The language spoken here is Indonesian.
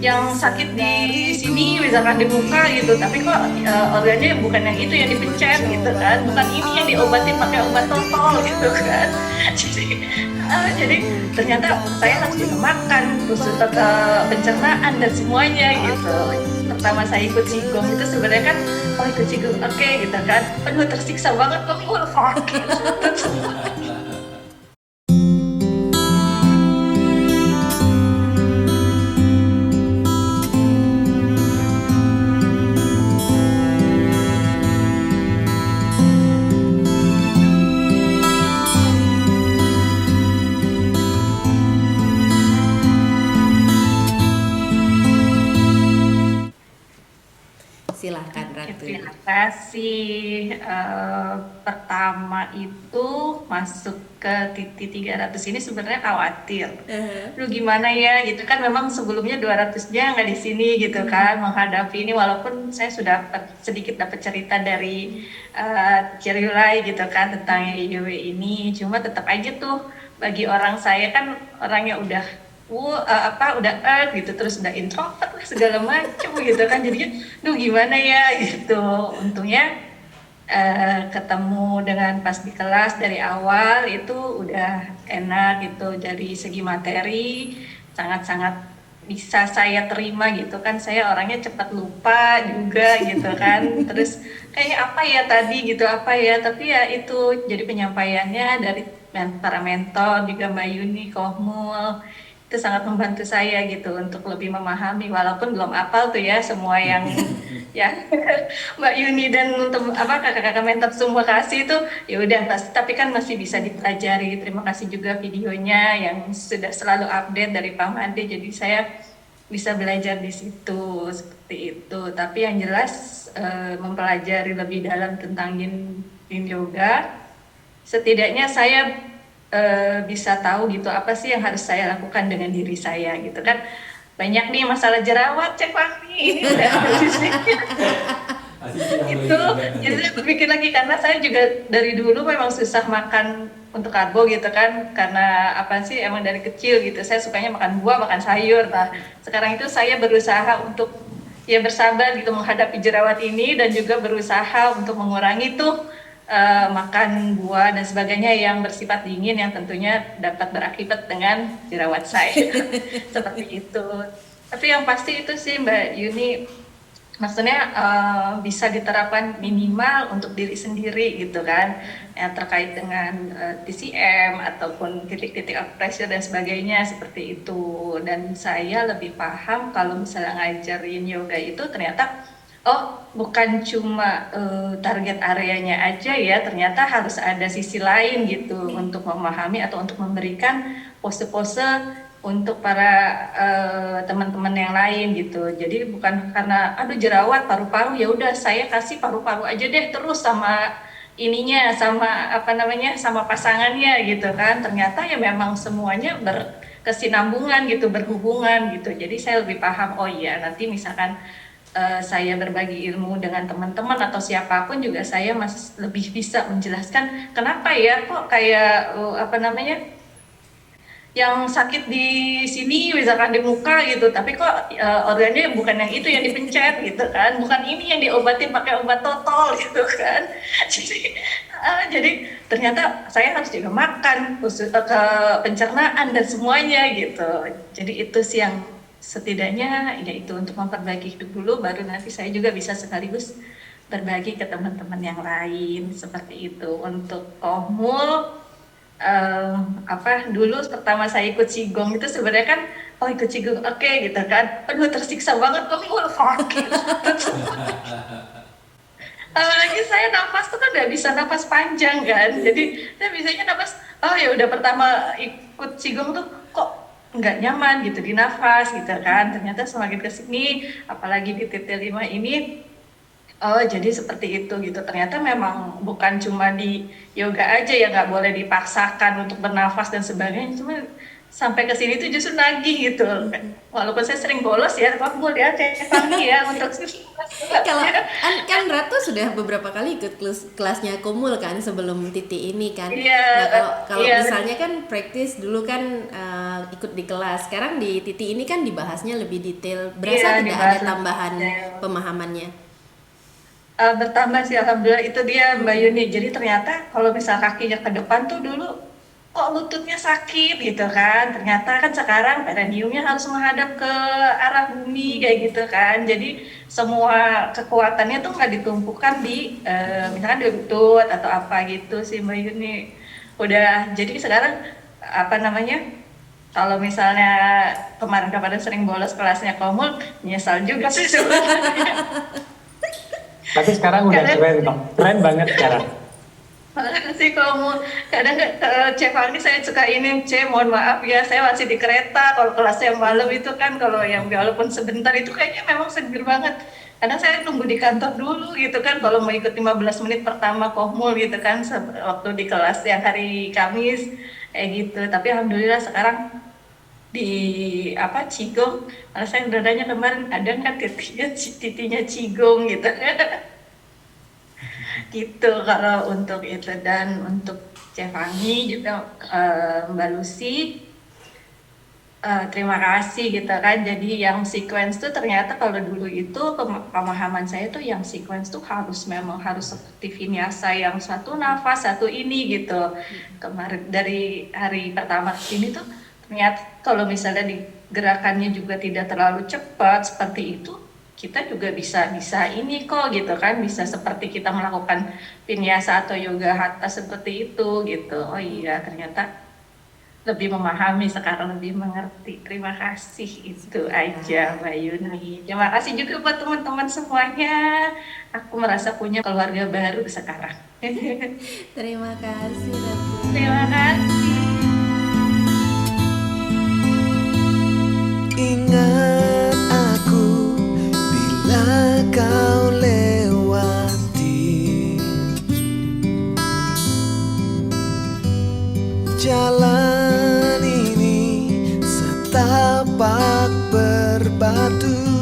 yang sakit di sini misalkan di muka gitu, tapi kok organnya bukan yang itu yang dipencet gitu kan, bukan ini yang diobatin pakai obat totol gitu kan. Jadi ternyata saya harus juga makan khusus ke pencernaan dan semuanya gitu. Pertama saya ikut Qigong itu sebenarnya kan, oh ikut Qigong oke gitu kan, aduh tersiksa banget kok gitu. Silahkan Oke, Ratu. terima kasih. Pertama itu masuk ke titik 300 ini sebenarnya khawatir. Lu gimana ya gitu kan, memang sebelumnya 200-nya nggak di sini gitu kan, menghadapi ini walaupun saya sudah sedikit dapat cerita dari Ciriulai gitu kan tentang IDW ini, cuma tetap aja tuh bagi orang saya kan orangnya udah udah gitu, terus udah introvert lah segala macam gitu kan, jadinya duh gimana ya gitu. Untungnya ketemu dengan pas di kelas dari awal itu udah enak gitu, dari segi materi sangat-sangat bisa saya terima gitu kan, saya orangnya cepat lupa juga gitu kan, terus kayak apa ya tadi gitu apa ya, tapi ya itu jadi penyampaiannya dari para mentor juga Mbak Yuni Kohmul itu sangat membantu saya gitu untuk lebih memahami, walaupun belum hafal tuh ya semua yang Mbak Yuni dan untuk apa kakak-kakak mentor semua kasih itu, ya udah tapi kan masih bisa dipelajari. Terima kasih juga videonya yang sudah selalu update dari Pak Made, jadi saya bisa belajar di situ seperti itu. Tapi yang jelas mempelajari lebih dalam tentang yin yoga, setidaknya saya bisa tahu gitu apa sih yang harus saya lakukan dengan diri saya gitu kan. Banyak nih masalah jerawat, cek Wani ini udah itu. Jadi saya berpikir lagi karena saya juga dari dulu memang susah makan untuk karbo gitu kan, karena apa sih emang dari kecil gitu saya sukanya makan buah makan sayur. Nah sekarang itu saya berusaha untuk ya bersabar gitu menghadapi jerawat ini, dan juga berusaha untuk mengurangi tuh makan buah dan sebagainya yang bersifat dingin yang tentunya dapat berakibat dengan jerawat saya. Seperti itu. Tapi yang pasti itu sih Mbak Yuni, maksudnya bisa diterapkan minimal untuk diri sendiri gitu kan, yang terkait dengan TCM ataupun titik-titik acupressure dan sebagainya seperti itu. Dan saya lebih paham kalau misalnya ngajarin yoga itu ternyata oh bukan cuma target areanya aja ya, ternyata harus ada sisi lain gitu untuk memahami atau untuk memberikan pose-pose untuk para teman-teman yang lain gitu. Jadi bukan karena aduh jerawat paru-paru ya udah saya kasih paru-paru aja deh terus sama ininya, sama apa namanya, sama pasangannya gitu kan. Ternyata ya memang semuanya berkesinambungan gitu, berhubungan gitu. Jadi saya lebih paham, oh iya nanti misalkan saya berbagi ilmu dengan teman-teman atau siapapun juga saya masih lebih bisa menjelaskan kenapa ya kok kayak apa namanya, yang sakit di sini misalkan di muka gitu, tapi kok organnya bukan yang itu yang dipencet gitu kan, bukan ini yang diobatin pakai obat totol gitu kan. Jadi ternyata saya harus juga makan khusus ke pencernaan dan semuanya gitu. Jadi itu sih yang setidaknya yaitu untuk memperbaiki hidup dulu, baru nanti saya juga bisa sekaligus berbagi ke teman-teman yang lain seperti itu. Untuk Kohmul apa dulu pertama saya ikut Qigong itu sebenarnya kan, oh ikut Qigong oke gitu kan, aduh tersiksa banget kok gitu. Lagi saya nafas tuh kan nggak bisa nafas panjang kan, jadi saya biasanya nafas, oh ya udah pertama ikut Qigong tuh kok nggak nyaman gitu di nafas gitu kan, ternyata semakin kesini apalagi di titik 5 ini, oh jadi seperti itu gitu. Ternyata memang bukan cuma di yoga aja ya nggak boleh dipaksakan untuk bernafas dan sebagainya. Cuma sampai ke sini tuh justru nagih gitu. Walaupun saya sering bolos ya, Pakmul ya, Cek Fani ya untuk Kalau kelasnya. kan Ratu sudah beberapa kali ikut kelasnya Komul kan sebelum Titi ini kan. Iya, Nah, kalau kalau iya, misalnya kan praktis dulu kan ikut di kelas. Sekarang di Titi ini kan dibahasnya lebih detail. iya Berasa tidak ada dibahas lebih tambahan detail. pemahamannya? Bertambah sih alhamdulillah itu dia Mbak Yuni. Jadi ternyata kalau misal kakinya ke depan tuh dulu kok lututnya sakit gitu kan. Ternyata kan sekarang perineumnya harus menghadap ke arah bumi kayak gitu kan. Jadi semua kekuatannya tuh nggak ditumpukan di misalkan di lutut atau apa gitu sih Mbak Yuni. Udah jadi sekarang apa namanya? Kalau misalnya kemarin-kemarin sering bolos kelasnya Komul, nyesal juga sih sebenarnya. Tapi sekarang udah Kadang keren kok. Keren banget sekarang. makasih kamu. Kadang Cek Fani saya suka ini, Cek mohon maaf ya, saya masih di kereta. Kalau kelas yang malam itu kan, kalau yang walaupun sebentar itu kayaknya memang seger banget. Kadang saya nunggu di kantor dulu gitu kan, kalau mau ikut 15 menit pertama kohmul gitu kan, waktu di kelas yang hari Kamis kayak gitu. Tapi alhamdulillah sekarang di apa Cigong, saya dadanya kemarin ada kan titinya Cigong gitu. Gitu kalau untuk itu. Dan untuk Cevani juga Mbak Lucy, terima kasih gitu kan. Jadi yang sequence tuh ternyata kalau dulu itu pemahaman saya tuh yang sequence tuh memang harus seperti vinyasa yang satu nafas satu ini gitu. Kemarin dari hari pertama ke sini tuh ternyata kalau misalnya di gerakannya juga tidak terlalu cepat seperti itu, kita juga bisa bisa ini kok gitu kan, bisa seperti kita melakukan vinyasa atau yoga hatha seperti itu gitu. Oh iya, ternyata lebih memahami sekarang, lebih mengerti. Terima kasih, itu aja Mbak Yuni. Terima kasih juga buat teman-teman semuanya. Aku merasa punya keluarga baru sekarang. Terima kasih Ratu. Terima kasih. Ingat aku bila kau lewati jalan ini setapak berbatu.